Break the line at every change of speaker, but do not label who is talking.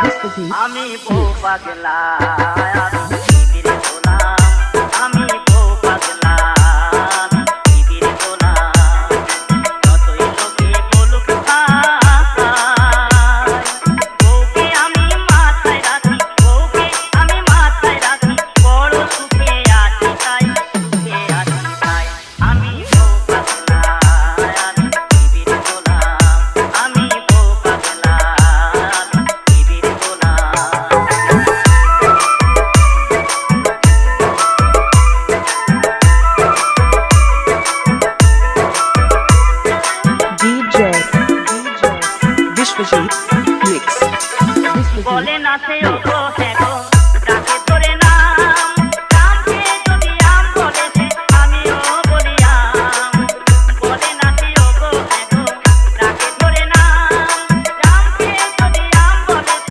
আমি বউ পাগলা আমি পৃথিবীর গোলাম আমি বউ পাগলা আমি পৃথিবীর গোলাম যতই লোকে বলুক বউকে আমি মাথায় রাখি বউকে আমি মাথায় রাখি বড় সুখে আছি তাই সুখে আছি তাই আমি বউ পাগলা আমি পৃথিবীর গোলাম আমি বউ পাগলা আমি পৃথিবীর গোলাম
विश्वजीत मिक्स
बोले ना से ओ गो है गो डाके